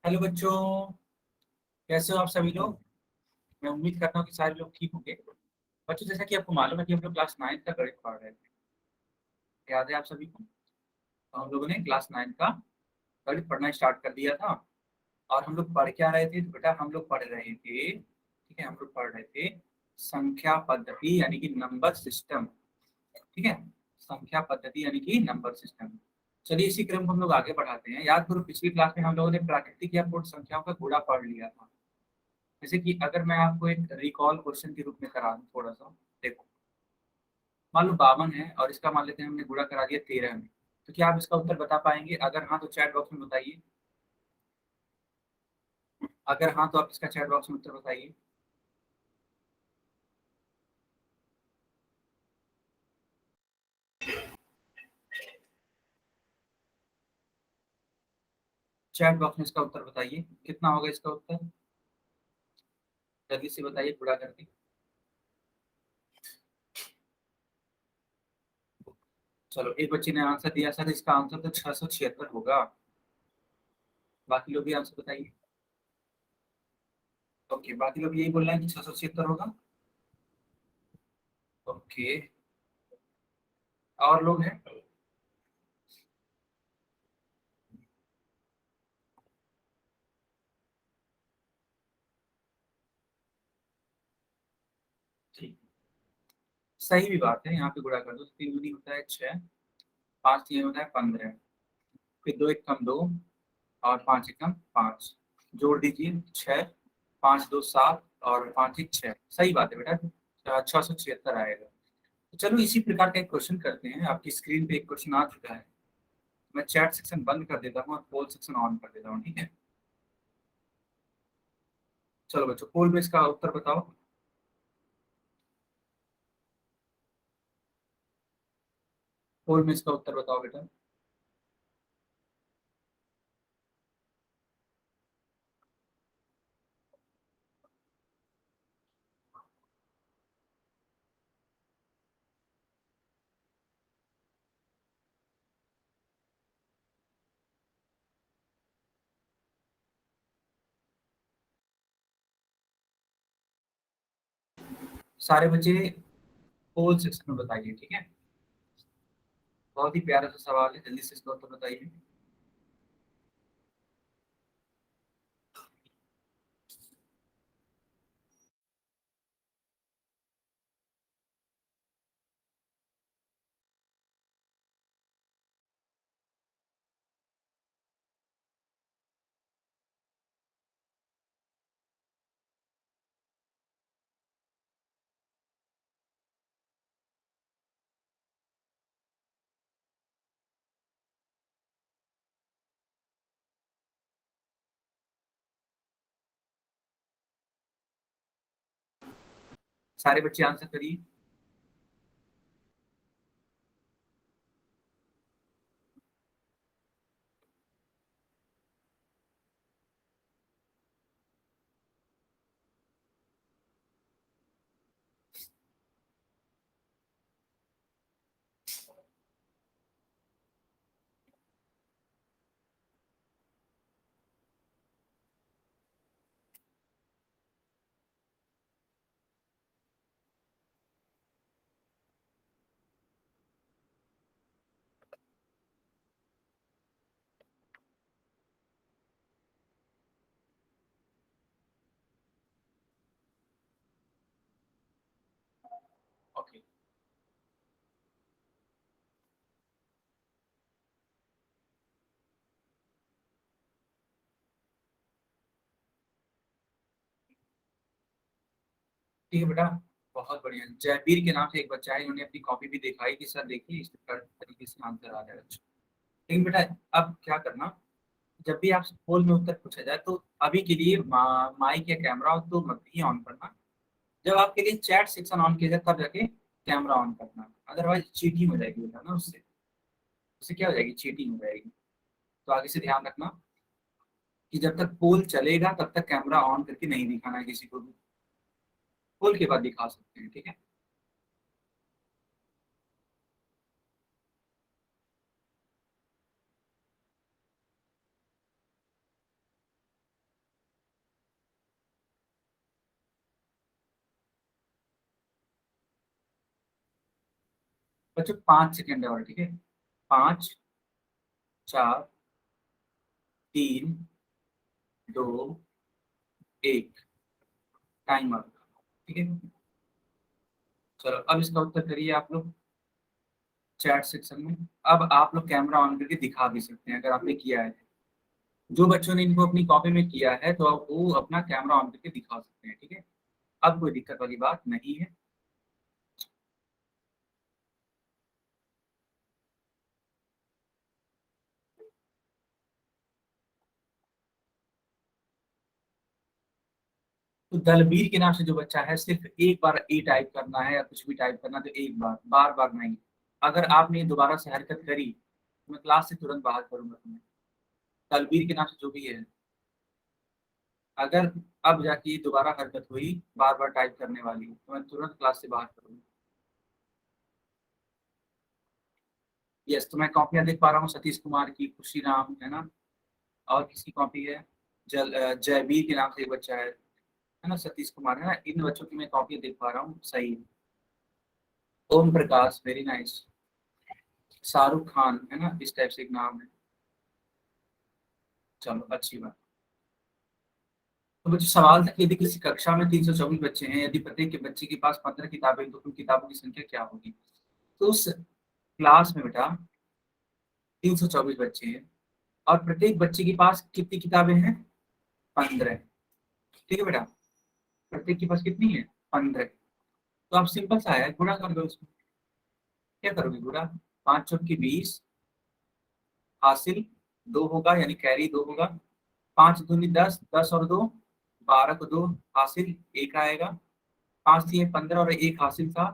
Hello बच्चों, कैसे हो आप सभी लोग। मैं उम्मीद करता हूँ कि सारे लोग ठीक होंगे। बच्चों, जैसा कि आपको मालूम है कि हम लोग क्लास 9 का गणित पढ़ रहे थे। याद है आप सभी को? तो हम लोगों ने क्लास 9 का गणित पढ़ना स्टार्ट कर दिया था। और हम लोग पढ़ क्या रहे थे? तो बेटा हम लोग पढ़ रहे थे, ठीक है, हम लोग पढ़ रहे थे संख्या पद्धति यानी कि नंबर सिस्टम। ठीक है, संख्या पद्धति यानी कि नंबर सिस्टम। चलिए इसी क्रम को हम लोग आगे बढ़ाते हैं। याद करो, पिछली क्लास में हम लोगों ने प्राकृतिक या पूर्ण संख्याओं का गुणा पढ़ लिया था। जैसे कि अगर मैं आपको एक रिकॉल क्वेश्चन के रूप में करा दूं थोड़ा सा, देखो, मान लो 52 है और इसका मान लेते हैं हमने गुणा करा दिया 13 में। तो क्या आप इसका उत्तर बता पाएंगे? अगर हाँ तो चैट बॉक्स में बताइए। अगर हाँ तो आप इसका चैट बॉक्स में उत्तर बताइए। चैट बॉक्स में इसका उत्तर बताइए, कितना होगा इसका उत्तर? जल्दी से बताइए गुणा करके। चलो, एक बच्चे ने आंसर दिया सर, इसका आंसर तो 676 होगा। बाकी लोग भी आंसर बताइए। ओके, बाकी लोग यही बोल रहे हैं कि 676 होगा। ओके, और लोग हैं? ठीक, सही भी बात है। यहाँ पे गुणा कर दो, 3 दूनी होता है 6, 5 3 होता है 15, फिर 2 1 कम 2 और 5 1 कम 5, जोड़ दीजिए 6, 5 2 7 और 5 1 6। सही बात है बेटा, 676 आएगा। तो चलो इसी प्रकार का एक क्वेश्चन करते हैं। आपकी स्क्रीन पे एक क्वेश्चन आ चुका है। मैं चैट सेक्शन बंद कर देता हूँ और पोल सेक्शन ऑन कर देता हूँ, ठीक है? चलो बच्चों, पोल में इसका उत्तर बताओ। पोल में इसका उत्तर बताओ बेटा। सारे बच्चे पोल सेक्शन में बताइए, ठीक है? बहुत ही प्यारा सा सवाल है, जल्दी से इसका उत्तर बताइए। सारे बच्चे आंसर करिए। ओके, ठीक है बेटा, बहुत बढ़िया। जयवीर के नाम से एक बच्चा है, इन्होंने अपनी कॉपी भी दिखाई कि सर देखिए इस तरीके से आंसर आ जाएगा। लेकिन बेटा, अब क्या करना, जब भी आप पोल में उत्तर पूछा जाए तो अभी के लिए माइक या कैमरा तो मत ही ऑन करना। जब आपके लिए चैट सेक्शन ऑन किया जाए तब जाके कैमरा ऑन करना, अदरवाइज चीटिंग हो जाएगी बेटा ना। उससे उससे क्या हो जाएगी? चीटिंग हो जाएगी। तो आगे से ध्यान रखना कि जब तक पोल चलेगा तब तक कैमरा ऑन करके नहीं दिखाना है किसी को भी। पोल के बाद दिखा सकते हैं, ठीक है? बच्चों 5 सेकेंड और, ठीक है। 5, 4, 3, 2, 1, टाइमर, ठीक है। चलो अब इसका उत्तर करिए आप लोग चैट सेक्शन में। अब आप लोग कैमरा ऑन करके दिखा भी सकते हैं अगर आपने किया है। जो बच्चों ने इनको अपनी कॉपी में किया है तो अब वो अपना कैमरा ऑन करके दिखा सकते हैं, ठीक है। अब कोई दिक्कत वाली बात नहीं है। तो दलबीर के नाम से जो बच्चा है सिर्फ एक बार ए टाइप करना है या कुछ भी टाइप करना, तो एक बार, बार बार नहीं। अगर आपने ये दोबारा से हरकत करी तो मैं क्लास से तुरंत बाहर करूंगा तुम्हें। दलबीर के नाम से जो भी है, अगर अब जाके ये दोबारा हरकत हुई बार बार टाइप करने वाली तो मैं तुरंत क्लास से बाहर करूंगा। यस, तो मैं कॉपियां देख पा रहा हूँ सतीश कुमार की, खुशी राम है ना, और किसकी कॉपी है, जयवीर के नाम से एक बच्चा है ना, सतीश कुमार है ना, इन बच्चों की मैं कॉपी देख पा रहा हूँ, सही है। Om Prakash, very nice. शाहरुख खान है ना, इस टाइप से एक नाम है। चलो अच्छी बात। तो बच्चे सवाल था कि यदि किसी कक्षा में 324 बच्चे हैं, यदि प्रत्येक के बच्चे के पास 15 किताबें, तो कुल किताबों की संख्या क्या होगी। तो उस क्लास में बेटा 324 बच्चे हैं और प्रत्येक बच्चे के पास कितनी किताबें हैं, 15। ठीक है बेटा, प्रत्येक के पास कितनी है, 15। तो आप सिंपल सा है, गुणा कर दो उसको। क्या करोगे गुणा, 5 चौक की 20, हासिल 2 होगा यानी कैरी 2 होगा। 5 दूनी 10, 10 और 2 12 को 2, हासिल 1 आएगा। 5 थी 15 और 1 हासिल था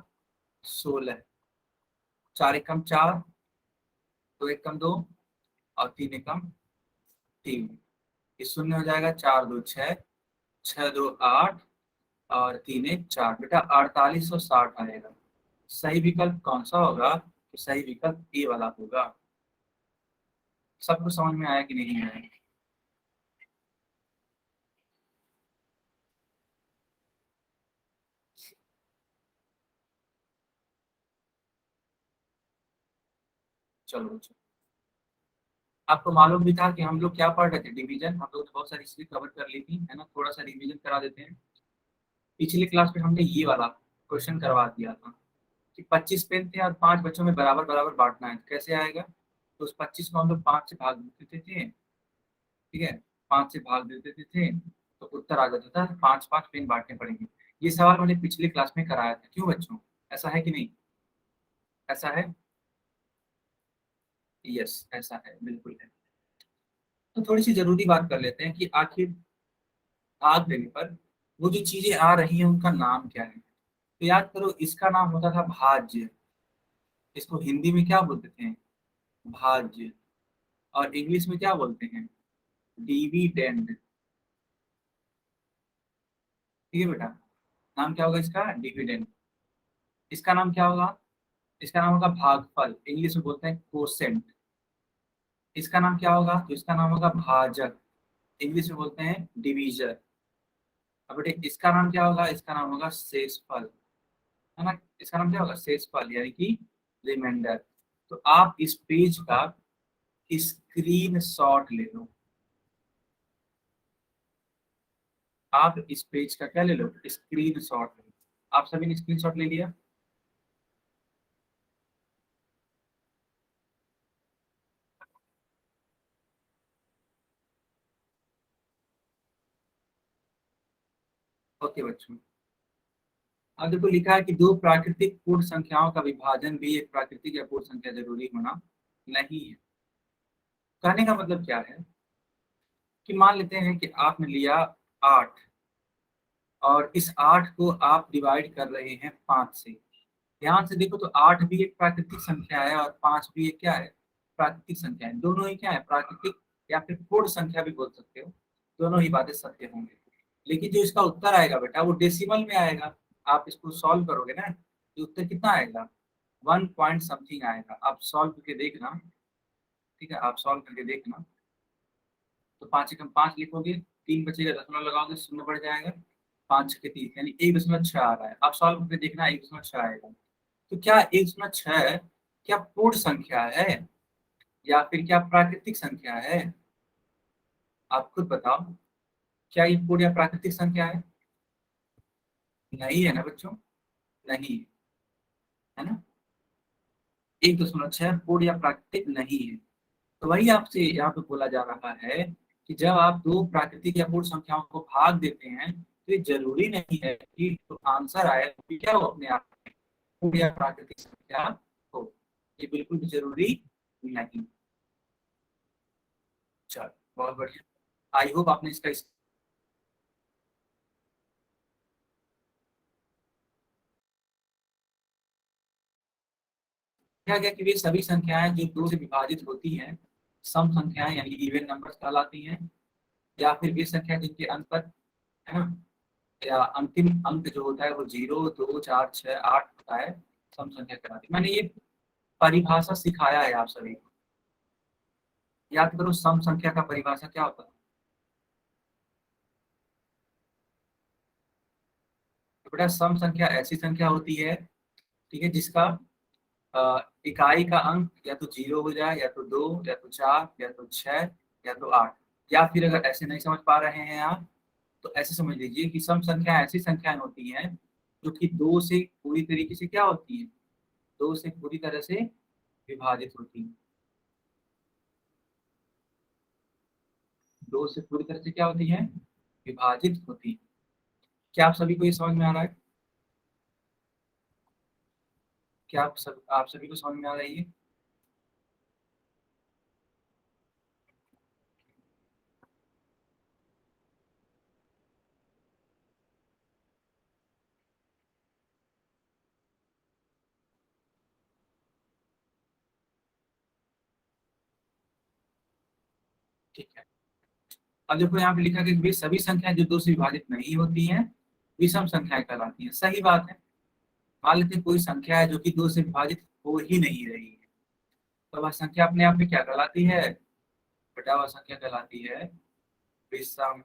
16। 4 एकम 4, 2 एकम 2 और 3 एकम 3। ये शून्य हो जाएगा, 4 2 6, 6 2 8 और 3 1 4, बेटा 4860 आएगा। सही विकल्प कौन सा होगा, तो सही विकल्प ए वाला होगा। सबको समझ में आया कि नहीं आया। चलो चलो, आपको मालूम भी था कि हम लोग क्या पढ़ रहे थे, डिवीजन। हम लोग ने बहुत सारी चीजें कवर कर ली थी, है ना, थोड़ा सा रिवीजन करा देते हैं। पिछली क्लास में हमने ये वाला क्वेश्चन करवा दिया था कि 25 पेन थे और 5 बच्चों में बराबर बराबर बांटना है, तो कैसे आएगा। तो उस 25 को हम लोग 5 से भाग देते थे, ठीक है, 5 से भाग देते थे तो उत्तर आ जाता था, 5 5 पेन बांटने पड़ेंगे। ये सवाल मैंने पिछली क्लास में कराया था, क्यों बच्चों, ऐसा है कि नहीं, ऐसा है। यस, ऐसा है, बिल्कुल है। तो थोड़ी सी जरूरी बात कर लेते हैं कि आखिर भाग देने पर वो जो चीजें आ रही हैं उनका नाम क्या है। तो याद करो, इसका नाम होता था भाज्य। इसको हिंदी में क्या बोलते थे, भाज्य। और इंग्लिश में क्या बोलते हैं, डिविडेंड। ठीक है बेटा, नाम क्या होगा इसका, डिविडेंड। इसका नाम क्या होगा, इसका नाम होगा भागफल, इंग्लिश में बोलते हैं कोसेंट। इसका नाम क्या होगा, तो इसका नाम होगा भाजक, इंग्लिश में बोलते हैं डिवीजर। अब बेटे इसका नाम क्या होगा, इसका नाम होगा शेषफल, है ना। इसका नाम क्या होगा, शेषफल यानी कि रिमाइंडर। तो आप इस पेज का स्क्रीन शॉट ले लो, आप इस पेज का क्या ले लो, स्क्रीन शॉट। आप सभी ने स्क्रीन शॉट ले लिया। ओके बच्चों, अब देखो लिखा है कि दो प्राकृतिक पूर्ण संख्याओं का विभाजन भी एक प्राकृतिक या पूर्ण संख्या जरूरी होना नहीं है। कहने का मतलब क्या है कि मान लेते हैं कि आपने लिया 8 और इस 8 को आप डिवाइड कर रहे हैं 5 से। ध्यान से देखो, तो 8 भी एक प्राकृतिक संख्या है और 5 भी एक क्या है, प्राकृतिक संख्या है। दोनों ही क्या है, प्राकृतिक या फिर पूर्ण संख्या भी बोल सकते हो। दोनों ही बातें सत्य होंगे। लेकिन जो इसका उत्तर आएगा बेटा वो डेसिमल में आएगा। आप इसको सॉल्व करोगे ना, तो उत्तर कितना आएगा, 1 पॉइंट समथिंग आएगा। आप सॉल्व करके देखना, ठीक है, आप सॉल्व करके देखना। तो 5 एकम 5 लिखोगे, 3 बचेगा, दशमलव लगाओगे, शून्य बढ़ जाएगा, 5 के 3 यानी 1.6 आ रहा है। आप सॉल्व करके देखना, 1.6 आएगा। तो क्या 1.6 क्या पूर्ण संख्या है या फिर क्या प्राकृतिक संख्या है? आप खुद बताओ, क्या ये पूर्ण या प्राकृतिक संख्या है? नहीं है ना बच्चों, नहीं है ना। 1.6 पूर्ण या प्राकृतिक नहीं है। तो वही आपसे यहाँ पे बोला जा रहा है कि जब आप दो प्राकृतिक या पूर्ण संख्याओं को भाग देते हैं तो ये जरूरी नहीं है कि तो आंसर आए तो क्या हो अपने आप में पूर्ण या प्राकृतिक संख्या हो। ये बिल्कुल भी जरूरी नहीं। चलो, बहुत बढ़िया। आई होप आपने इसका क्या गया कि वे सभी संख्याएं जो दो से विभाजित होती हैं सम संख्याएं यानी इवन नंबर्स कहलाती हैं, या फिर वे संख्या जिनके अंत पर, है ना, या अंतिम अंक जो होता है वो 0, 2, 4, 6, 8 होता है, सम संख्या कहलाती है। मैंने ये परिभाषा सिखाया है आप सभी को। याद करो सम संख्या का परिभाषा क्या होता है। तो बेटा सम संख्या ऐसी संख्या होती है, ठीक है, जिसका इकाई का अंक या तो 0 हो जाए, या तो 2, या तो 4, या तो 6, या तो 8। या फिर अगर ऐसे नहीं समझ पा रहे हैं आप तो ऐसे समझ लीजिए कि सम संख्या ऐसी संख्याएं होती हैं जो कि दो से पूरी तरीके से क्या होती है, दो से पूरी तरह से विभाजित होती है। दो से पूरी तरह से क्या होती है, विभाजित होती है। क्या आप सभी को ये समझ में आ रहा है? क्या आप सभी को समझ में आ रही है? ठीक है। अब देखो यहाँ पे लिखा कि वे सभी संख्याएं जो दो से विभाजित नहीं होती हैं विषम संख्याएं कहलाती हैं। सही बात है। मान लेते हैं कोई संख्या है जो कि दो से विभाजित हो ही नहीं रही है, तो वह संख्या अपने आप में क्या कहलाती है? बेटा वह संख्या कहलाती है विषम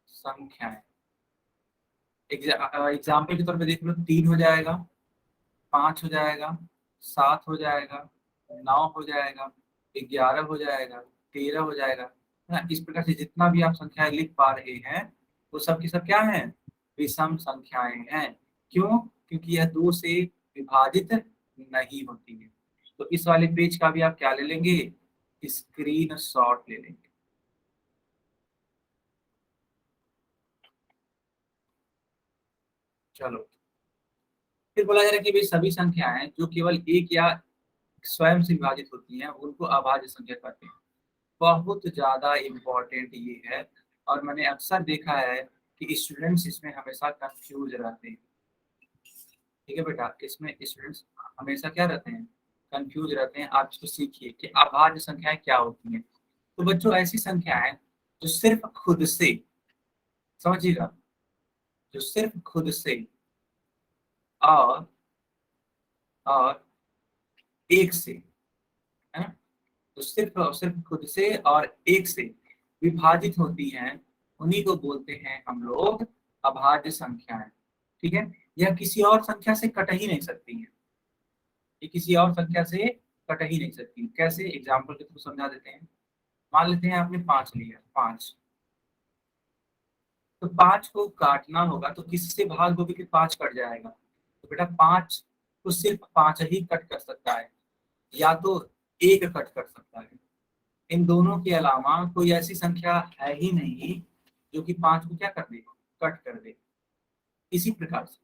संख्याएं। एग्जाम्पल के तौर पे देख लो, 3 हो जाएगा, 5 हो जाएगा, 7 हो जाएगा, 9 हो जाएगा, 11 हो जाएगा, 13 हो जाएगा, है ना। इस प्रकार से जितना भी आप संख्याएं लिख पा रहे हैं वो सब की सब क्या है, विषम संख्याएं हैं। क्यों? क्योंकि यह दो से विभाजित नहीं होती है। तो इस वाले पेज का भी आप क्या ले लेंगे, स्क्रीन शॉट ले लेंगे। चलो, फिर बोला जा रहा है कि वे सभी संख्याएं जो केवल एक या स्वयं से विभाजित होती हैं उनको अभाज्य संख्या कहते हैं। बहुत ज्यादा इम्पोर्टेंट ये है, और मैंने अक्सर देखा है कि स्टूडेंट्स इसमें हमेशा कंफ्यूज रहते हैं। ठीक है बेटा, इसमें स्टूडेंट्स हमेशा क्या रहते हैं, कंफ्यूज रहते हैं। आप इसको सीखिए कि अभाज्य संख्याएं क्या होती हैं। तो बच्चों ऐसी संख्याएं जो सिर्फ खुद से, समझिएगा, जो सिर्फ खुद से और और एक से, है ना, तो सिर्फ और सिर्फ खुद से और एक से विभाजित होती हैं उन्हीं को बोलते हैं हम लोग अभाज्य संख्याएं। ठीक है। यह किसी और संख्या से कट ही नहीं सकती है, ये किसी और संख्या से कट ही नहीं सकती। कैसे, एग्जाम्पल के थ्रू समझा देते हैं। मान लेते हैं आपने 5 लिया, 5, तो 5 को काटना होगा तो किससे भाग दोगे कि 5 कट जाएगा? तो बेटा 5 को सिर्फ 5 ही कट कर सकता है, या तो एक कट कर सकता है। इन दोनों के अलावा कोई ऐसी संख्या है ही नहीं जो कि 5 को क्या कर दे, कट कर दे। इसी प्रकार से,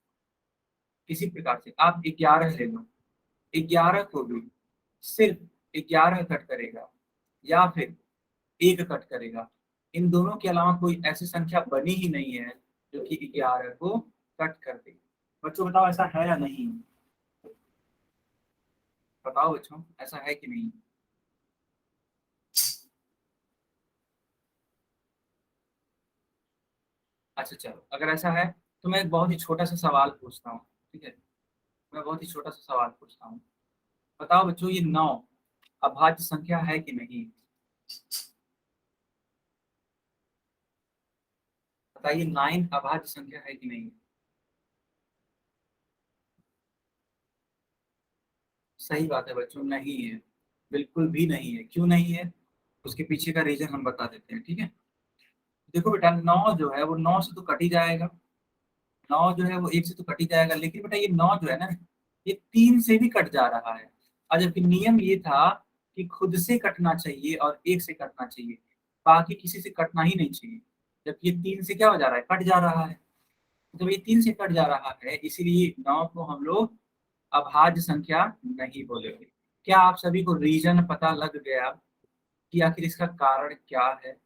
इसी प्रकार से आप 11 ले लो, 11 को भी सिर्फ 11 कट करेगा या फिर एक कट करेगा। इन दोनों के अलावा कोई ऐसी संख्या बनी ही नहीं है जो कि 11 को कट कर दे। बच्चों बताओ ऐसा है या नहीं? बताओ बच्चों, ऐसा है कि नहीं? अच्छा चलो, अगर ऐसा है तो मैं एक बहुत ही छोटा सा सवाल पूछता हूँ। ठीक है, मैं बहुत ही छोटा सा सवाल पूछता हूँ। बताओ बच्चों, ये 9 अभाज्य संख्या है कि नहीं? बताइए, 9 अभाज्य संख्या है कि नहीं? सही बात है बच्चों, नहीं है, बिल्कुल भी नहीं है। क्यों नहीं है, उसके पीछे का रीजन हम बता देते हैं, ठीक है। देखो बेटा, 9 जो है वो 9 से तो कट ही जाएगा, 9 जो है वो 1 से तो कट ही जाएगा, लेकिन बेटा ये 9 जो है ना, ये 3 से भी कट जा रहा है। और जबकि नियम ये था कि खुद से कटना चाहिए और 1 से कटना चाहिए, बाकी किसी से कटना ही नहीं चाहिए। जबकि ये 3 से क्या हो जा रहा है, कट जा रहा है। जब ये 3 से कट जा रहा है, इसीलिए 9 को हम लोग अभाज्य संख्या नहीं बोलेंगे। क्या आप सभी को रीजन पता लग गया कि आखिर इसका कारण क्या है?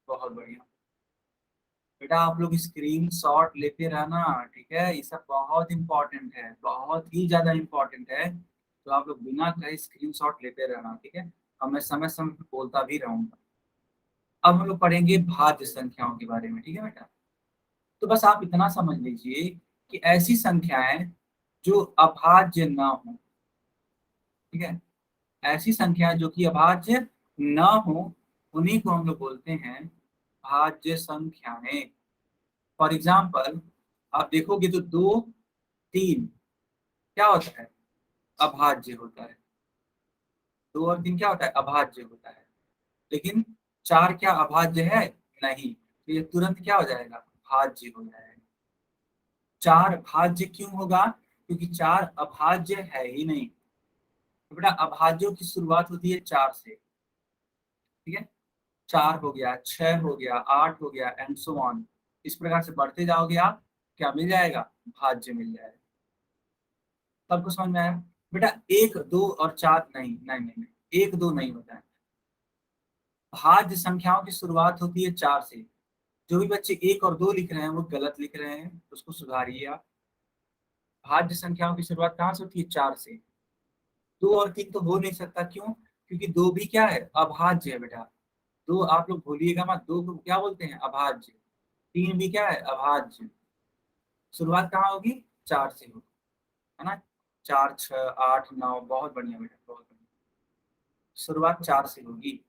बहुत बढ़िया बेटा, आप लोग स्क्रीन शॉट लेते रहना, ठीक है। ये सब बहुत इंपॉर्टेंट है, बहुत ही ज्यादा इंपॉर्टेंट है, तो आप लोग बिना कहे स्क्रीन शॉट लेते रहना, ठीक है। और मैं समय समय पे बोलता भी रहूंगा। अब हम लोग पढ़ेंगे भाज्य संख्याओं के बारे में, ठीक है बेटा। तो बस आप इतना समझ लीजिए कि ऐसी संख्याएं जो अभाज्य ना हो, ठीक है, ऐसी संख्याएं जो कि अभाज्य ना हो, उन्हीं को हम लोग बोलते हैं भाज्य संख्याएं। फॉर एग्जाम्पल, आप देखोगे तो 2 3 क्या होता है, अभाज्य होता है। 2 और 3 क्या होता है, अभाज्य होता है। लेकिन 4 क्या अभाज्य है, नहीं, तो ये तुरंत क्या हो जाएगा, भाज्य हो जाएगा। 4 भाज्य क्यों होगा, क्योंकि 4 अभाज्य है ही नहीं। तो बेटा अभाज्यों की शुरुआत होती है 4 से, ठीक है। 4 हो गया, 6 हो गया, 8 हो गया, एंड सो ऑन। इस प्रकार से बढ़ते जाओगे आप, क्या मिल जाएगा, भाज्य मिल जाएगा। सबको समझ में आया? बेटा 1 2 और 4 नहीं नहीं नहीं नहीं, 1 2 नहीं होता है। भाज्य संख्याओं की शुरुआत होती है 4 से। जो भी बच्चे 1 और 2 लिख रहे हैं वो गलत लिख रहे हैं, उसको सुधारिए आप। भाज्य संख्याओं की शुरुआत कहाँ से होती है, 4 से। 2 और 3 तो हो नहीं सकता, क्यों, क्योंकि 2 भी क्या है, अभाज्य है बेटा। 2 आप लोग भूलिएगा मत, 2 को क्या बोलते हैं, अभाज्य। 3 भी क्या है, अभाज्य। शुरुआत कहाँ होगी, 4 से होगी, है ना। 4 6 8 9, बहुत बढ़िया बेटा, बहुत बढ़िया। शुरुआत 4 से होगी।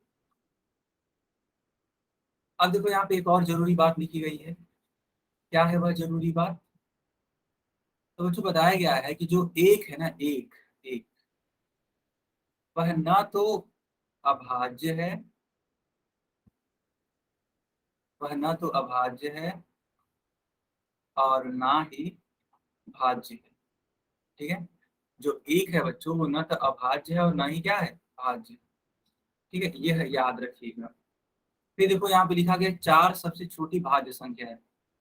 अब देखो यहाँ पे एक और जरूरी बात लिखी गई है। क्या है वह जरूरी बात, तो बच्चों बताया गया है कि जो एक है ना, एक एक, वह ना तो अभाज्य है, वह ना तो अभाज्य है और ना ही भाज्य है, ठीक है। जो एक है बच्चों, वो ना तो अभाज्य है और ना ही क्या है, भाज्य, ठीक है। ये है, याद रखिएगा। फिर देखो यहाँ पे लिखा गया 4 सबसे छोटी भाज्य संख्या है।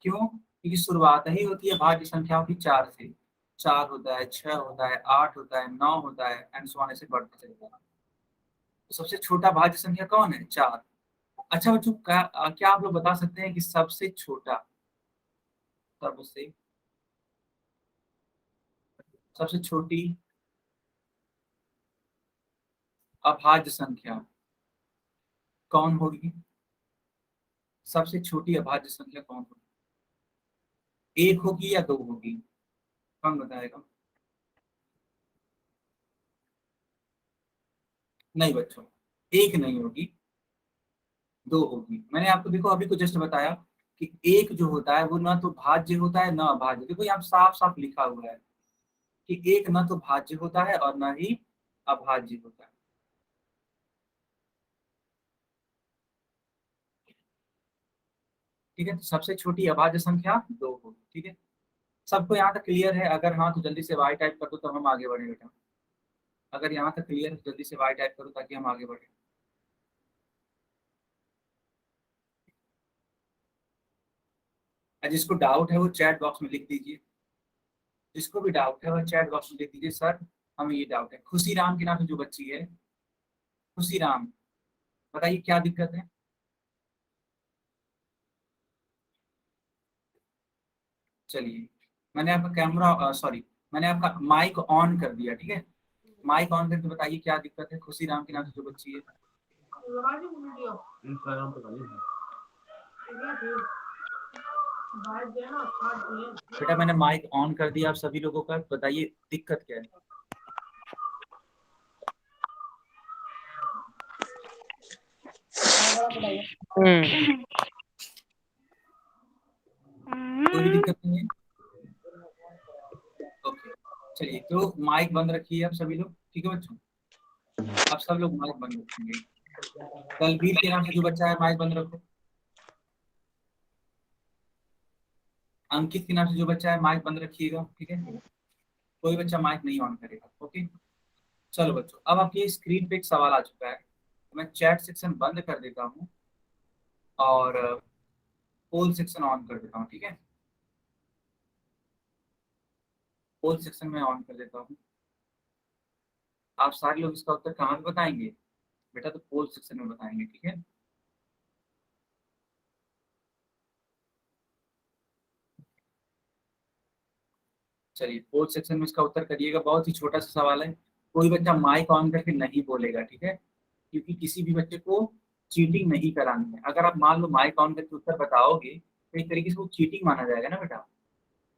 क्यों, क्योंकि शुरुआत ही होती है भाज्य संख्याओं की 4 से। 4 होता है, 6 होता है, 8 होता है, 9 होता है, एंड सो ऑन, ऐसे बढ़ते चलता है। तो सबसे छोटा भाज्य संख्या कौन है, 4। अच्छा बच्चों, क्या आप लोग बता सकते हैं कि सबसे छोटा, सबसे सबसे छोटी अभाज्य संख्या कौन होगी, सबसे छोटी अभाज्य संख्या कौन होगी, 1 होगी या 2 होगी, कौन बताएगा? नहीं बच्चों, 1 नहीं होगी, 2 होगी। मैंने आपको देखो अभी को जस्ट बताया कि एक जो होता है वो ना तो भाज्य होता है ना अभाज्य। देखो यहाँ साफ साफ लिखा हुआ है कि एक ना तो भाज्य होता है और ना ही अभाज्य होता है। ठीक है, तो सबसे छोटी अभाज्य संख्या 2 होगी, ठीक है। सबको यहाँ तक क्लियर है? अगर हाँ तो जल्दी से वाई टाइप कर दो, तो हम आगे बढ़े बेटा। अगर यहाँ तक क्लियर है तो जल्दी से वाई टाइप करो ताकि हम आगे बढ़े। और जिसको डाउट है वो चैट बॉक्स में लिख दीजिए। जिसको भी डाउट है वो चैट बॉक्स में लिख दीजिए, सर हमें ये डाउट है। खुशी राम के नाम से जो बच्ची है, खुशी राम, बताइए क्या दिक्कत है। चलिए, मैंने आपका कैमरा, सॉरी, मैंने आपका माइक ऑन कर दिया, ठीक है। माइक ऑन करके बताइए क्या दिक्कत है, खुशी राम के नाम से जो बच्ची है। इंस्टाग्राम पे बेटा मैंने माइक ऑन कर दिया आप सभी लोगों का, बताइए दिक्कत क्या है। कोई भी दिक्कत नहीं है। ओके, चलिए तो माइक बंद रखिए आप सभी लोग, ठीक है बच्चों। अब सब लोग माइक बंद रखेंगे। दलबीर के नाम से जो बच्चा है माइक बंद रखो। अंकित के नाम से जो बच्चा है माइक बंद रखिएगा, ठीक है। कोई बच्चा माइक नहीं ऑन करेगा, ओके। चलो बच्चों, अब आपकी स्क्रीन पे एक सवाल आ चुका है, तो मैं चैट सेक्शन बंद कर देता हूँ और पोल सेक्शन ऑन कर देता हूँ, ठीक है। पोल सेक्शन में ऑन कर देता हूँ। आप सारे लोग इसका उत्तर कहाँ पे बताएंगे बेटा? तो पोल सेक्शन में बताएंगे, ठीक है। चलिए पोल सेक्शन में इसका उत्तर करिएगा। बहुत ही छोटा सा सवाल है, कोई बच्चा माइक ऑन करके नहीं बोलेगा, ठीक है, क्योंकि किसी भी बच्चे को चीटिंग नहीं करानी है। अगर आप मान लो माइक ऑन करके उत्तर बताओगे तो एक तरीके से वो चीटिंग माना जाएगा ना बेटा,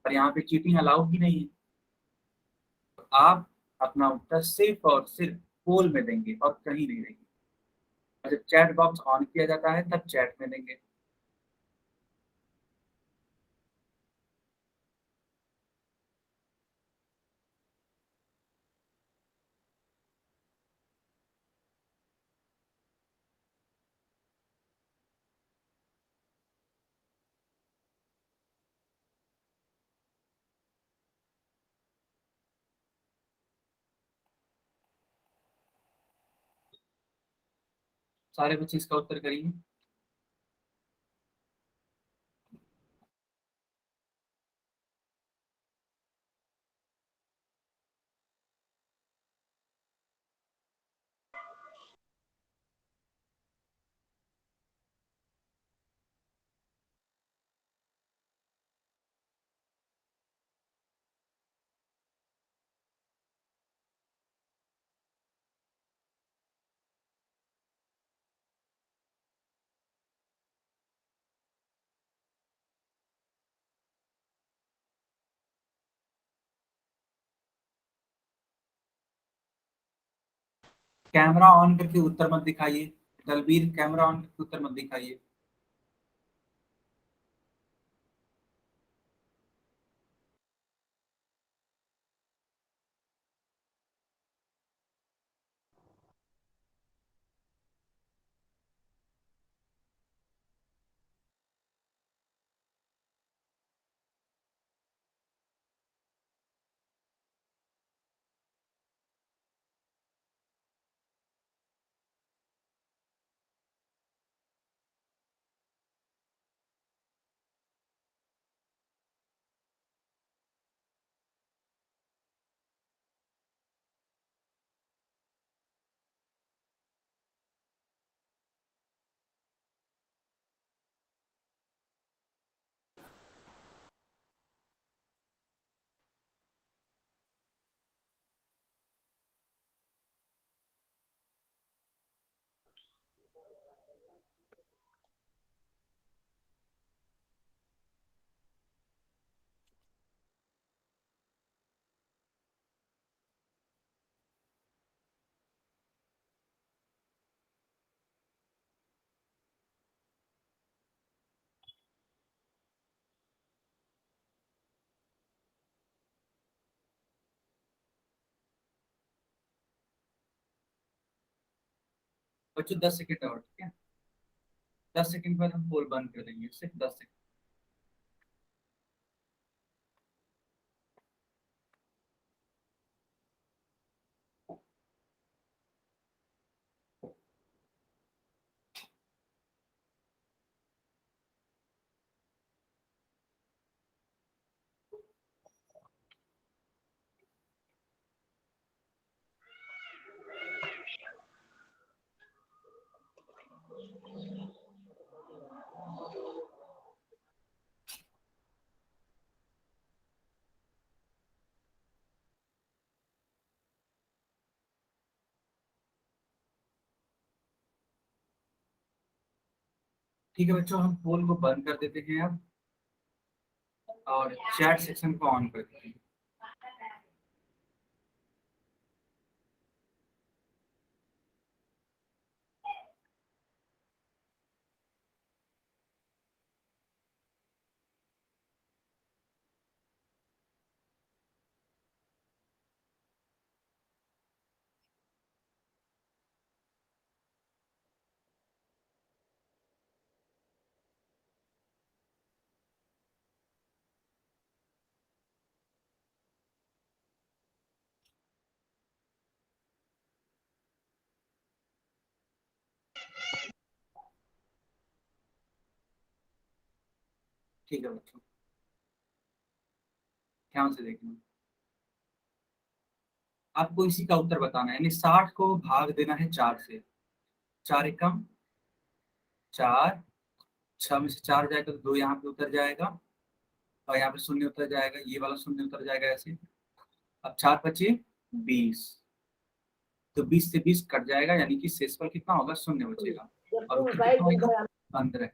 और यहाँ पे चीटिंग अलाउड ही नहीं है। तो आप अपना उत्तर सिर्फ और सिर्फ पोल में देंगे और कहीं नहीं देंगे। और जब चैट बॉक्स ऑन किया जाता है तब चैट में देंगे। सारे बच्चे इसका उत्तर करिए। कैमरा ऑन करके उत्तर मत दिखाइए। दलबीर कैमरा ऑन करके उत्तर मत दिखाइए। बच्चों 10 सेकेंड और, ठीक है। 10 सेकेंड बाद हम पोल बंद कर देंगे, सिर्फ 10 सेकेंड। ठीक है बच्चों, हम पोल को बंद कर देते हैं अब और चैट सेक्शन को ऑन कर देते हैं। ठीक है बच्चों, ध्यान से देखना। आपको इसी का उत्तर बताना है, यानी 60 को भाग देना है 4 से। 4 एकम 4, 6 में से 4 जाएगा तो 2 यहाँ पे उतर जाएगा, और यहाँ पे शून्य उतर जाएगा, ये वाला शून्य उतर जाएगा ऐसे। अब 4 बचे 20, तो 20 से 20 कट जाएगा, यानी कि शेषफल कितना होगा, शून्य बचेगा। और उत्तर कितना होगा, 15।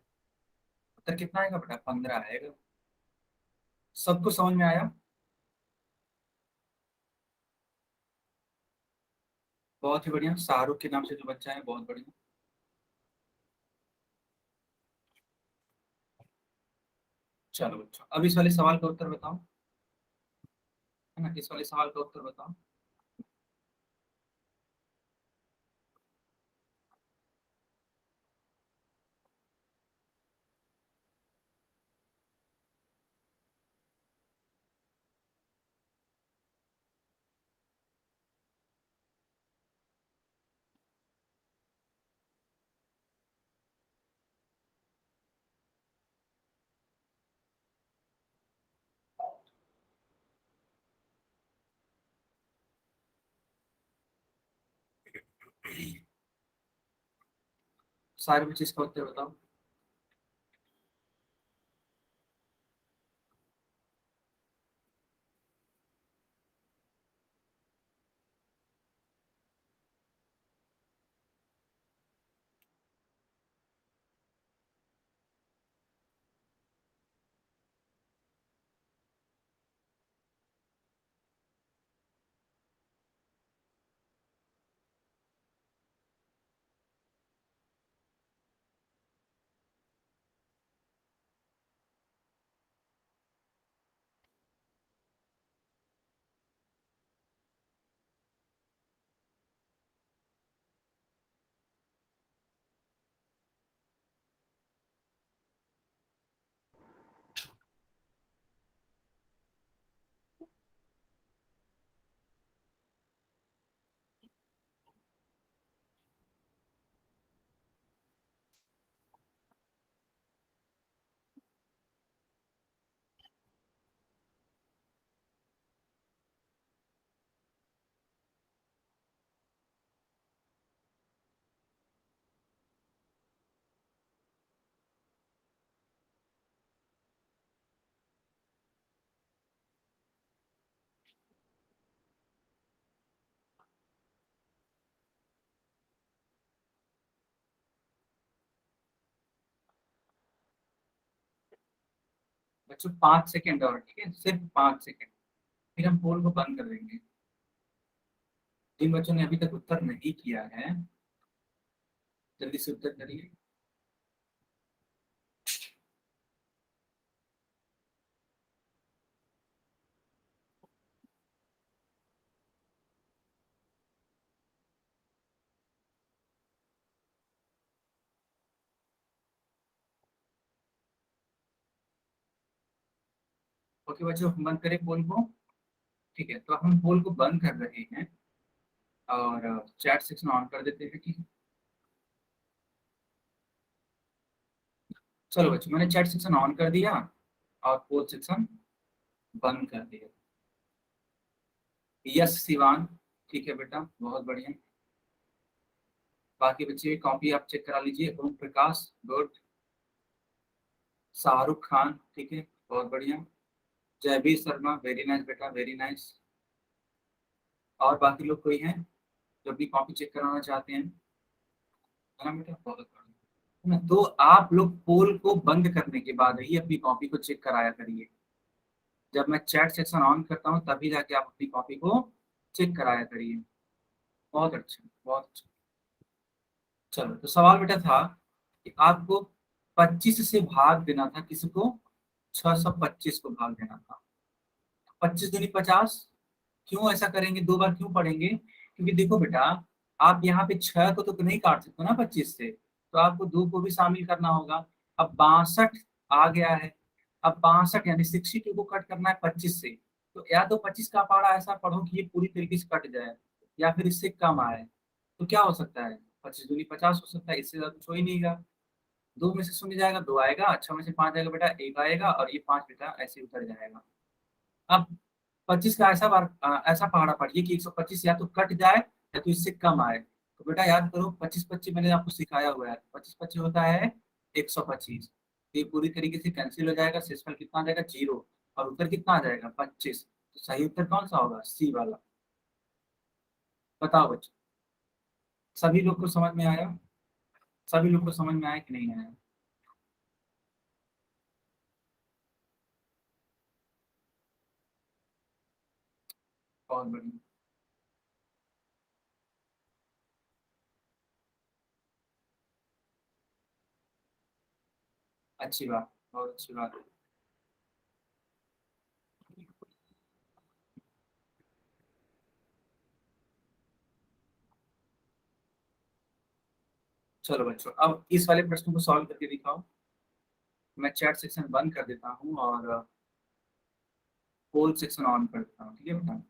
उत्तर कितना आएगा बेटा, 15 आएगा। सबको समझ में आया? बहुत ही बढ़िया, शाहरुख के नाम से जो बच्चा है, बहुत बढ़िया। चलो बच्चों, अब इस वाले सवाल का उत्तर बताओ, है ना, इस वाले सवाल का उत्तर बताओ। सारे बच्चे इसका उत्तर बताओ। बच्चों 5 सेकेंड और, ठीक है, सिर्फ 5 सेकेंड, फिर हम पोल को बंद कर देंगे। जिन बच्चों ने अभी तक उत्तर नहीं किया है, जल्दी से उत्तर करिए। ओके बच्चों, हम बंद करें पोल को। ठीक है, तो हम पोल को बंद कर रहे हैं और चैट सेक्शन ऑन कर देते हैं, ठीक है। चलो बच्चों, मैंने चैट सेक्शन ऑन कर दिया और पोल सेक्शन बंद कर दिया। यस शिवान, ठीक है बेटा, बहुत बढ़िया। बाकी बच्चे की कॉपी आप चेक करा लीजिए। ओम प्रकाश, गुड। शाहरुख खान, ठीक है, बहुत बढ़िया। जयवीर शर्मा, वेरी नाइस बेटा, वेरी नाइस। और बाकी लोग कोई हैं जो अपनी कॉपी चेक कराना चाहते हैं? है ना बेटा, बहुत बढ़िया, है ना। तो आप लोग पोल को बंद करने के बाद ही अपनी कॉपी को चेक कराया करिए। जब मैं चैट सेक्शन ऑन करता हूँ तभी जाके आप अपनी कॉपी को चेक कराया करिए। बहुत अच्छा, बहुत अच्छा। चलो, तो सवाल बेटा था कि आपको 25 से भाग देना था, किसको, 625 को भाग देना था। 25 दूनी 50। क्यों ऐसा करेंगे, 2 बार क्यों पढ़ेंगे, क्योंकि देखो बेटा, आप यहाँ पे 6 को तो नहीं काट सकते ना 25 से, तो आपको 2 को भी शामिल करना होगा। अब 62 आ गया है। अब 62 यानी 62 को कट करना है 25 से। तो या तो 25 का पारा ऐसा पढ़ो कि ये पूरी तरीके से कट जाए, या फिर इससे कम आए। तो क्या हो सकता है, 25 दूनी 50 हो सकता है, इससे ज्यादा कुछ हो ही नहीं गा। दो में से शून्य जाएगा, दो आएगा, छह में से पांच जाएगा बेटा, एक आएगा, और ये पांच बेटा ऐसे उतर जाएगा। अब 25 का ऐसा बार ऐसा पहाड़ा पड़िए कि 125 या तो कट जाए या तो इससे कम आए। तो बेटा याद करो, 25 25 मैंने आपको सिखाया हुआ है, 25 25 होता है 125। ये पूरी तरीके से कैंसिल हो जाएगा, शेषफल कितना आ जाएगा, जीरो। और उत्तर कितना आ जाएगा, 25। तो सही उत्तर कौन सा होगा, सी वाला। बताओ बच्चों, सभी लोग को समझ में आया? सभी लोग को समझ में आया कि नहीं आया? बहुत बढ़िया। अच्छी बात, बहुत अच्छी बात है। चलो बच्चों, अब इस वाले प्रश्न को सॉल्व करके दिखाओ। मैं चैट सेक्शन बंद कर देता हूँ और पोल सेक्शन ऑन कर देता हूँ, ठीक है बेटा?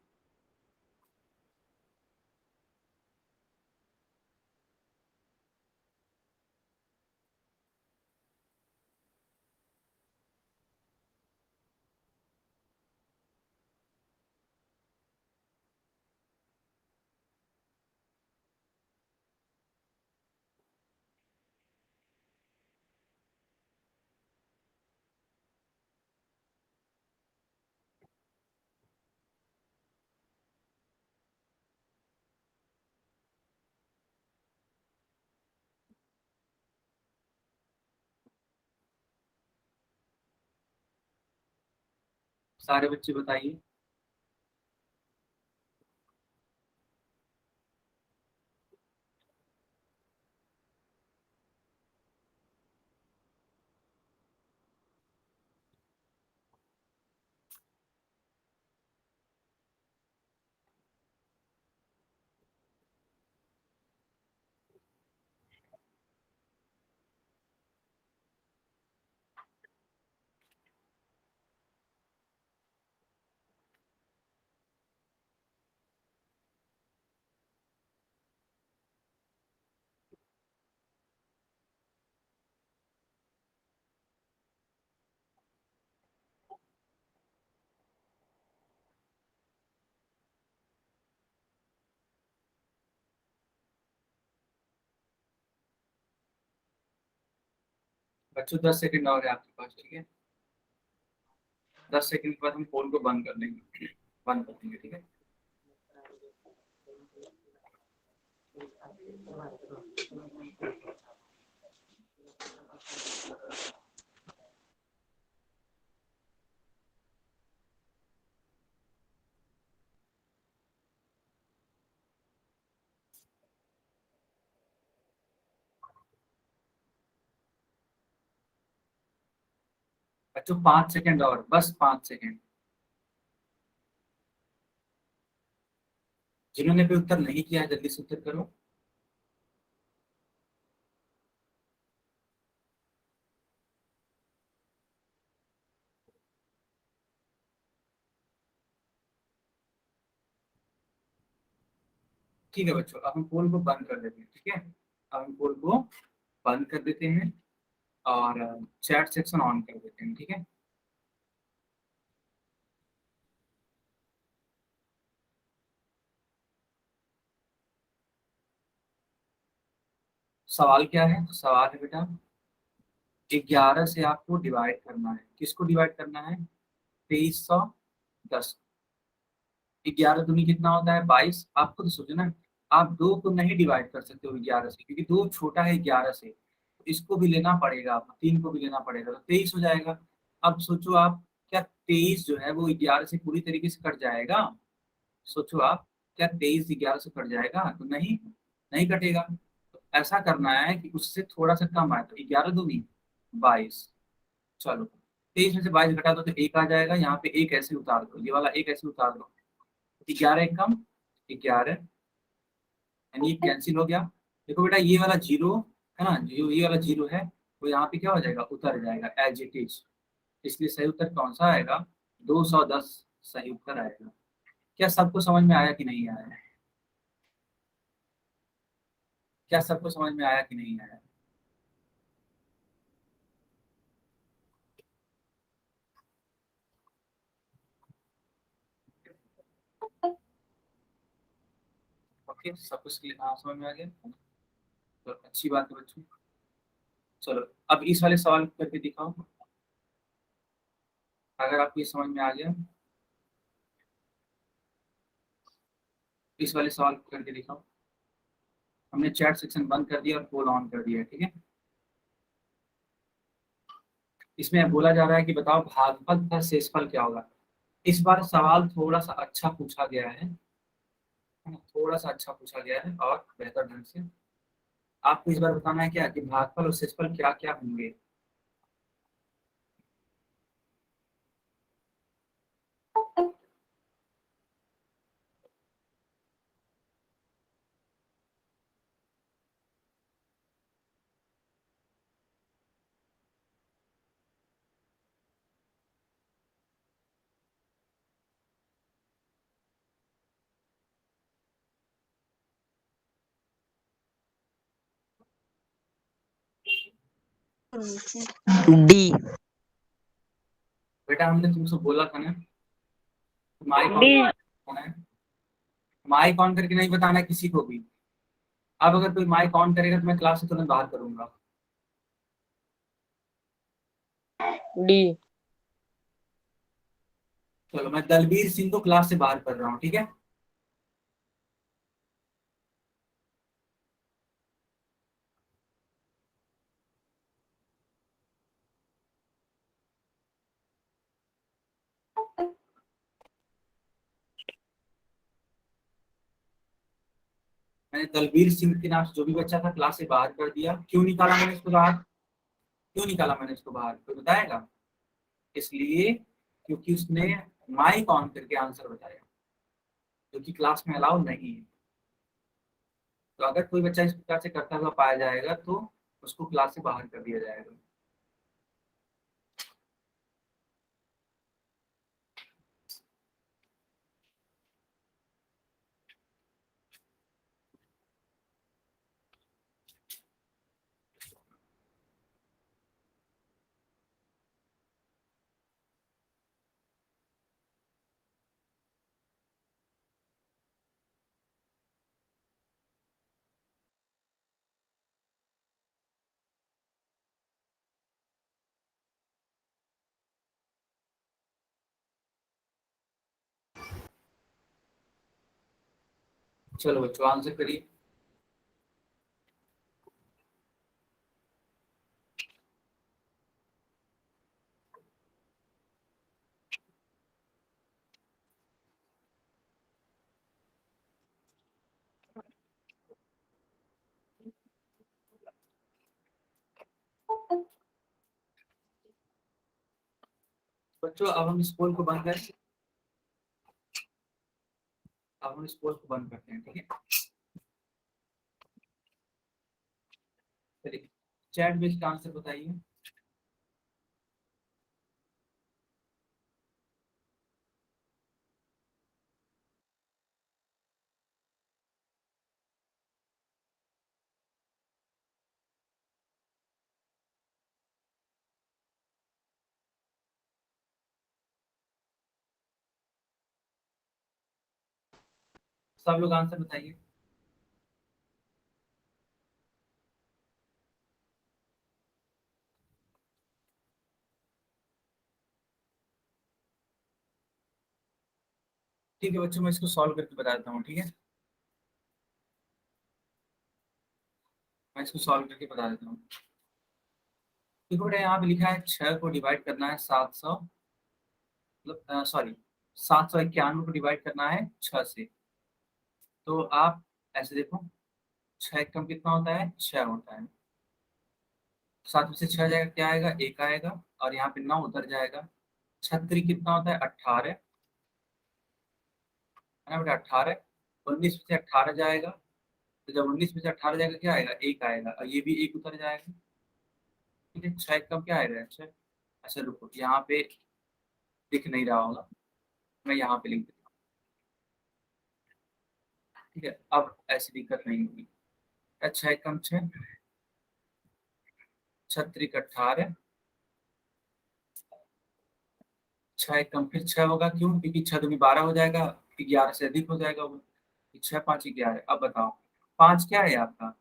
सारे बच्चे बताइए। बच्चों 10 सेकंड और है आपके पास, ठीक है? 10 सेकंड के बाद हम फोन को बंद कर देंगे, बंद कर देंगे, ठीक है? 5 सेकंड और, बस 5 सेकंड। जिन्होंने भी उत्तर नहीं किया है जल्दी से उत्तर करो। ठीक है बच्चों, अब हम पोल को बंद कर देते हैं, ठीक है? अब हम पोल को बंद कर देते हैं और चैट सेक्शन ऑन कर देते हैं, ठीक है? सवाल क्या है? तो सवाल है बेटा, 11 से आपको डिवाइड करना है। किसको डिवाइड करना है? 2310। 11 दूनी कितना होता है, 22। आप खुद सोचो ना, आप दो को नहीं डिवाइड कर सकते हो 11 से, क्योंकि दो छोटा है 11 से। तो इसको भी लेना पड़ेगा, आपको तीन को भी लेना पड़ेगा, तो 23 हो जाएगा। अब सोचो आप, क्या 23 जो है वो 11 से पूरी तरीके से कट जाएगा? सोचो आप, क्या 23 11 से कट जाएगा? तो नहीं, नहीं कटेगा। तो ऐसा करना है कि उससे थोड़ा सा कम आए, तो 11 दूनी 22। चलो, 23 में से 22 घटा दो तो एक आ जाएगा, यहाँ पे एक ऐसे उतार दो, ये वाला एक ऐसे उतार दो। 11 एक कम 11, यानी ये कैंसिल हो गया। देखो बेटा, ये वाला जीरो है ना, जो ये वाला जीरो है, वो यहाँ पे क्या हो जाएगा, उतर जाएगा एज इट इज। इसलिए सही उत्तर कौन सा आएगा, 210 सही उत्तर आएगा। क्या सबको समझ में आया कि नहीं आया? क्या सबको समझ में आया कि नहीं आया? ओके, सब कुछ समझ में आ गया? तो अच्छी बात है बच्चों। चलो अब इस वाले सवाल करके दिखाओ, अगर आपको ये समझ में आ गया। इस वाले सवाल को करके दिखाओ। हमने चैट सेक्शन बंद कर दिया और पोल ऑन कर दिया है, ठीक है। इसमें बोला जा रहा है कि बताओ भागफल तथा शेषफल क्या होगा। इस बार सवाल थोड़ा सा अच्छा पूछा गया है, थोड़ा सा अच्छा पूछा गया है और बेहतर ढंग से। आपको इस बार बताना है क्या कि भागफल और शेषफल क्या क्या होंगे। डी। बेटा हमने तुमसे बोला था ना, माइक ऑन डी। करना है, माइक ऑन करके नहीं बताना है किसी को भी। अब अगर कोई माइक ऑन करेगा तो मैं क्लास से तुरंत बाहर करूंगा। डी। चलो मैं दलबीर सिंह को क्लास से बाहर कर रहा हूँ, ठीक है। मैंने दलबीर सिंह के नाम से जो भी बच्चा था क्लास से बाहर कर दिया। क्यों निकाला मैंने इसको बाहर, क्यों निकाला मैंने इसको बाहर, कोई बताएगा? इसलिए क्योंकि उसने माइक ऑन करके आंसर बताया, जो कि क्लास में अलाउ नहीं है। तो अगर कोई बच्चा इस प्रकार से करता हुआ पाया जाएगा तो उसको क्लास से बाहर कर दिया जाएगा। चलो बच्चों आंसर करिए। बच्चों अब हम इस पोल को बंद करें, अब हम इस पोल को बंद करते हैं, ठीक है। चलिए चैट में इसका आंसर बताइए। सब लोग आंसर बताइए। ठीक है बच्चों, मैं इसको सॉल्व करके बता देता हूँ, ठीक है। मैं इसको सॉल्व करके बता देता हूँ। देखो बेटा यहाँ पे लिखा है 6 को डिवाइड करना है 700, मतलब सॉरी 791 को डिवाइड करना है 6 से। तो आप ऐसे देखो, 6 कम कितना होता है, 6 होता है। 7 में से 6 जाएगा क्या आएगा, 1 आएगा, और यहाँ पे 9 उतर जाएगा। 36 कितना होता है, 18 है ना बेटा, 18। 19 में से 18 जाएगा, तो जब 19 में से 18 जाएगा क्या आएगा, 1 आएगा, और ये भी 1 उतर जाएगा। ठीक है, 6 कम क्या आएगा, 6। अच्छा रुको, यहाँ पे दिख नहीं रहा होगा, मैं यहाँ पे लिख देता हूँ। ठीक है, अब ऐसी दिक्कत नहीं होगी। 6 कम 6, 36 18, 6 कम फिर 6 होगा, क्यों, क्योंकि 6 दूनी 12 हो जाएगा, 11 से अधिक हो जाएगा वो, 6 5 11। अब बताओ 5 क्या है आपका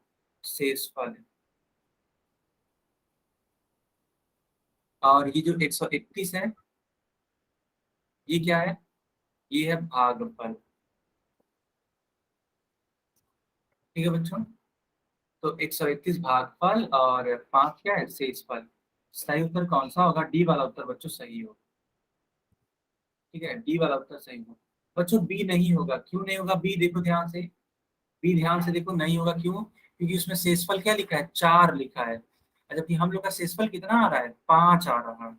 शेषफल है, और ये जो 131 है ये क्या है, ये है भागफल। ठीक है बच्चों, तो 131 भागफल और 5 क्या है शेषफल। सही उत्तर कौन सा होगा, डी वाला उत्तर बच्चों सही होगा। ठीक है, डी वाला उत्तर सही होगा बच्चों, बी नहीं होगा। क्यों नहीं होगा बी, देखो ध्यान से, बी ध्यान से देखो, नहीं होगा क्यों, क्योंकि उसमें शेषफल क्या लिखा है, 4 लिखा है, जबकि हम लोग का शेषफल कितना आ रहा है, 5 आ रहा है।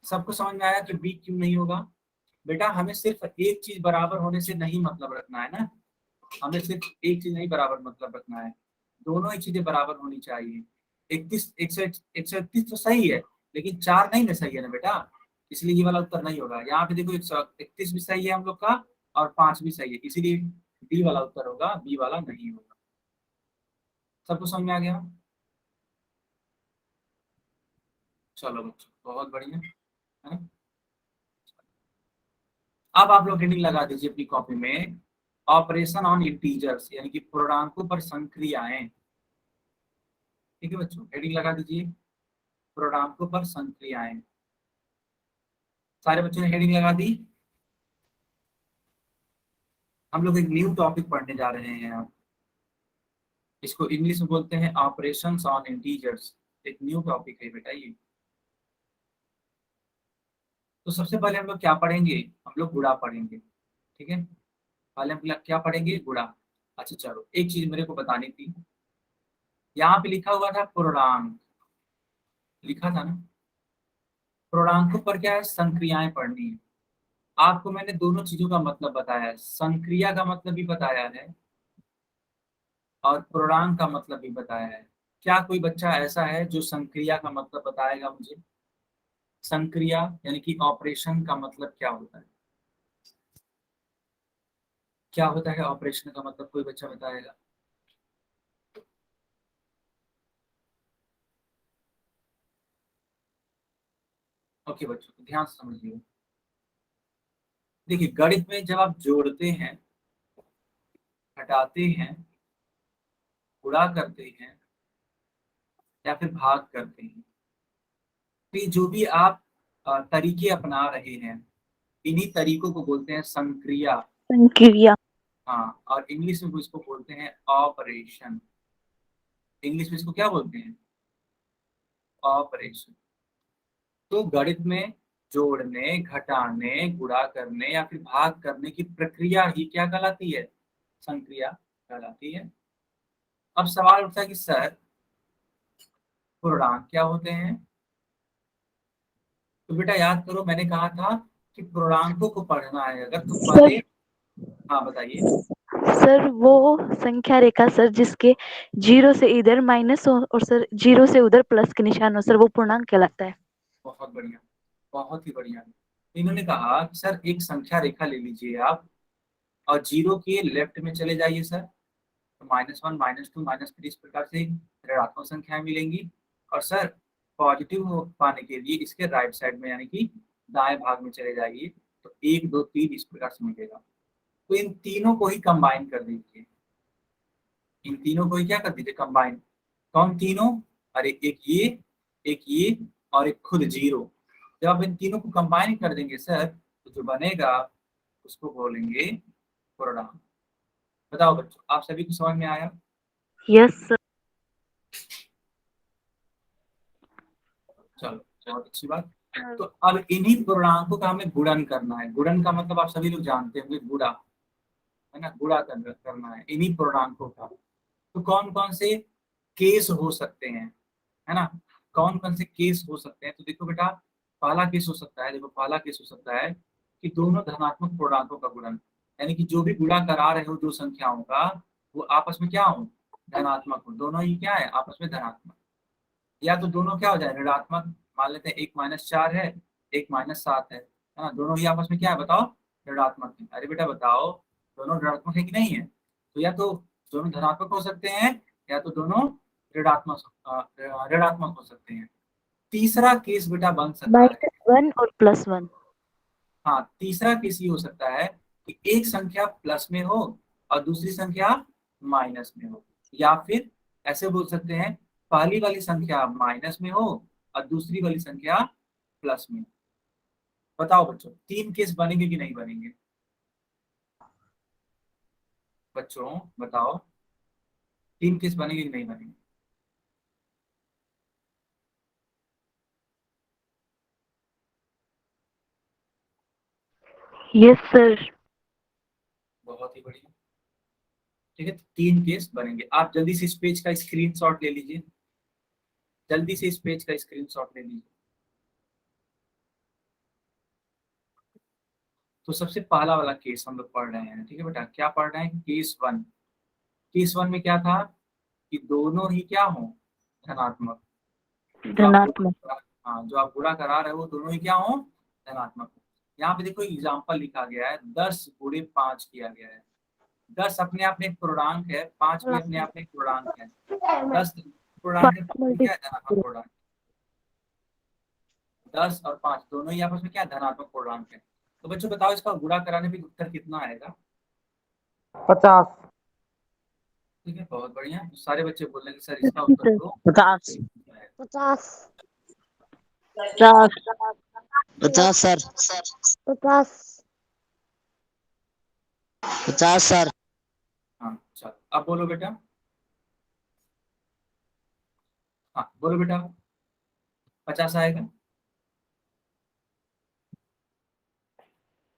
सबको समझ में आया कि बी क्यों नहीं होगा। बेटा हमें सिर्फ एक चीज बराबर होने से नहीं मतलब रखना है ना, हमें सिर्फ एक चीज नहीं बराबर मतलब रखना है, दोनों ही चीजें बराबर होनी चाहिए। 31 131 तो सही है, लेकिन 4 नहीं में सही है ना बेटा, इसलिए ये वाला उत्तर नहीं होगा। यहाँ पे देखो 131 भी सही है हम लोग का, और 5 भी सही है, इसीलिए डी वाला उत्तर होगा, बी वाला नहीं होगा। सबको समझ में आ गया। चलो बच्चों बहुत बढ़िया है। अब आप लोग हेडिंग लगा दीजिए अपनी कॉपी में, ऑपरेशन ऑन इंटीजर्स, यानी कि पूर्णांकों पर संक्रियाएं। ठीक है बच्चों, हेडिंग लगा दीजिए, पूर्णांकों पर संक्रियाएं। सारे बच्चों ने हेडिंग लगा दी। हम लोग एक न्यू टॉपिक पढ़ने जा रहे हैं अब, इसको इंग्लिश में बोलते हैं ऑपरेशंस ऑन इंटीजर्स। एक न्यू टॉपिक है बेटा ये। तो सबसे पहले हम लोग क्या पढ़ेंगे, हम लोग गुणा पढ़ेंगे। ठीक है, पहले हम लोग क्या पढ़ेंगे, गुणा। अच्छा चलो, एक चीज मेरे को बतानी थी, यहाँ पे लिखा हुआ था पूर्णांक, लिखा था ना, पूर्णांकों पर क्या है, संक्रियाएं पढ़नी है। आपको मैंने दोनों चीजों का मतलब बताया है, संक्रिया का मतलब भी बताया है और पूर्णांक का मतलब भी बताया है। क्या कोई बच्चा ऐसा है जो संक्रिया का मतलब बताएगा मुझे, संक्रिया यानी कि ऑपरेशन का मतलब क्या होता है, क्या होता है ऑपरेशन का मतलब, कोई बच्चा बताएगा। ओके बच्चों ध्यान से समझिए, देखिए गणित में जब आप जोड़ते हैं, घटाते हैं, गुणा करते हैं या फिर भाग करते हैं, तो ये जो भी आप तरीके अपना रहे हैं, इन्हीं तरीकों को बोलते हैं संक्रिया। संक्रिया। हाँ, और इंग्लिश में इसको बोलते हैं ऑपरेशन। इंग्लिश में इसको क्या बोलते हैं, ऑपरेशन। तो गणित में जोड़ने, घटाने, गुणा करने या फिर भाग करने की प्रक्रिया ही क्या कहलाती है, संक्रिया कहलाती है। अब सवाल उठता है कि सर पूर्णांक क्या होते हैं। तो बेटा याद करो, मैंने कहा था कि पूर्णांकों को पढ़ना है अगर तो पहले, सर हाँ बताइए। सर वो संख्या रेखा सर जिसके 0 से इधर माइनस हो और सर 0 से उधर प्लस के निशान हो सर, वो पूर्णांक कहलाता है। बहुत बढ़िया, बहुत ही बढ़िया। इन्होंने कहा कि सर एक संख्या रेखा ले लीजिए आप, और जीरो के लेफ्ट में चले जाइए सर, तो -1 -2 -3 इस प्रकार से ऋणात्मक संख्याएं मिलेंगी। और सर पॉजिटिव पाने के लिए इसके राइट साइड में यानी कि दाएं भाग में चले जाइए, तो 1 2 3 इस प्रकार से मिलेगा। तो इन तीनों को ही कंबाइन कर दीजिए, इन तीनों को ही क्या कर दीजिए, कंबाइन। कौन तीनों, अरे एक ये और एक खुद जीरो। जब आप इन तीनों को कंबाइन कर देंगे सर, तो जो बनेगा उसको बोलेंगे पूर्णांक। बताओ बच्चों, आप सभी को समझ में आया। Yes sir. चलो बहुत अच्छी बात। तो अब इन्हीं पूर्णांकों का हमें गुणन करना है। गुणन का मतलब आप सभी लोग जानते होंगे, गुणा है ना, गुणा करना है इन्हीं पूर्णांकों का। तो कौन कौन से केस हो सकते हैं, है ना, कौन कौन से केस हो सकते हैं। तो देखो बेटा, पहला केस हो सकता है, देखो पहला केस हो सकता है कि दोनों धनात्मक पूर्णांकों का गुणन, यानी कि जो भी गुणा करा रहे हो दो संख्याओं का, वो आपस में क्या हो, धनात्मक हो, दोनों ही क्या है आपस में धनात्मक। या तो दोनों क्या हो जाए ऋणात्मक, मान लेते हैं 1 -4 है, 1 -7 है ना, दोनों ही आपस में क्या है बताओ, ऋणात्मक है। अरे बेटा बताओ, दोनों ऋणात्मक है कि नहीं है। तो या तो दोनों धनात्मक हो सकते हैं, या तो दोनों ऋणात्मक ऋणात्मक हो सकते हैं। तीसरा केस बेटा बन सकता है, -1 और +1। हाँ तीसरा केस ये हो सकता है कि एक संख्या प्लस में हो और दूसरी संख्या माइनस में हो, या फिर ऐसे बोल सकते हैं पहली वाली संख्या माइनस में हो और दूसरी वाली संख्या प्लस में हो। बताओ बच्चों, 3 केस बनेंगे कि नहीं बनेंगे? बच्चों बताओ, 3 केस बनेंगे कि नहीं बनेंगे? Yes sir. बहुत ही बढ़िया। ठीक है, 3 केस बनेंगे। आप जल्दी से इस पेज का स्क्रीनशॉट ले लीजिए, जल्दी से इस पेज का स्क्रीनशॉट ले लीजिए। तो सबसे पहला वाला केस हम लोग पढ़ रहे हैं। ठीक है बेटा, क्या पढ़ रहे हैं? केस 1। केस 1 में क्या था कि दोनों ही क्या हो, धनात्मक। जो आप धनात्मक। हाँ, जो आप गुणा करा रहे हो दोनों ही क्या हो, धनात्मक। यहाँ पे देखो एग्जाम्पल लिखा गया है, 10 गुणे 5 किया गया है। 10 अपने आप में एक पूर्णांक है, 5 भी अपने आप में एक पूर्णांक है। 10 पूर्णांक है, 5 क्या है, धनात्मक पूर्णांक। 10 और 5 दोनों ही आपस में क्या धनात्मक पूर्णांक है। तो बच्चों बताओ, इसका गुणा कराने पे उत्तर कितना आएगा? 50। ठीक है, बहुत बढ़िया। तो सारे बच्चे बोल रहे हैं कि सर इसका उत्तर तो 50। 50 50। 50 सर 50 50 सर। हाँ चलो, अब बोलो बेटा। हाँ बोलो बेटा, 50 आएगा।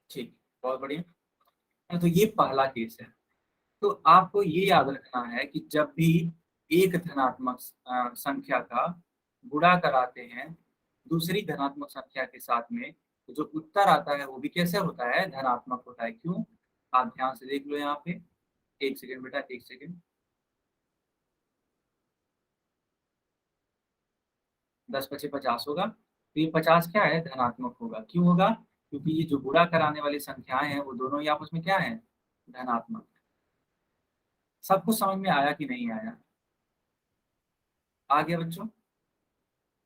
ठीक, बहुत बढ़िया। तो ये पहला केस है। तो आपको ये याद रखना है कि जब भी एक धनात्मक संख्या का गुणा कराते हैं दूसरी धनात्मक संख्या के साथ में, तो जो उत्तर आता है वो भी कैसे होता है, धनात्मक होता है। क्यों? आप ध्यान से देख लो यहाँ पे। एक सेकेंड बेटा, एक सेकेंड। 10 पचे 50 होगा, तो ये 50 क्या है, धनात्मक होगा। क्यों होगा? क्योंकि ये जो गुणा कराने वाली संख्याएं हैं वो दोनों ही आपस में क्या है, धनात्मक। सब कुछ समझ में आया कि नहीं आया? आ गया बच्चों?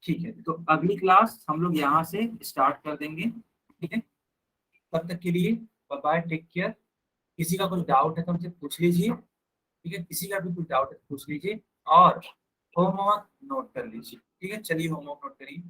ठीक है, तो अगली क्लास हम लोग यहाँ से स्टार्ट कर देंगे। ठीक है, तब तक के लिए बाय बाय, टेक केयर। किसी का कुछ डाउट है तो हमसे पूछ लीजिए। ठीक है, किसी का भी कुछ डाउट है तो पूछ लीजिए, और होमवर्क नोट कर लीजिए। ठीक है, चलिए होमवर्क नोट करिए।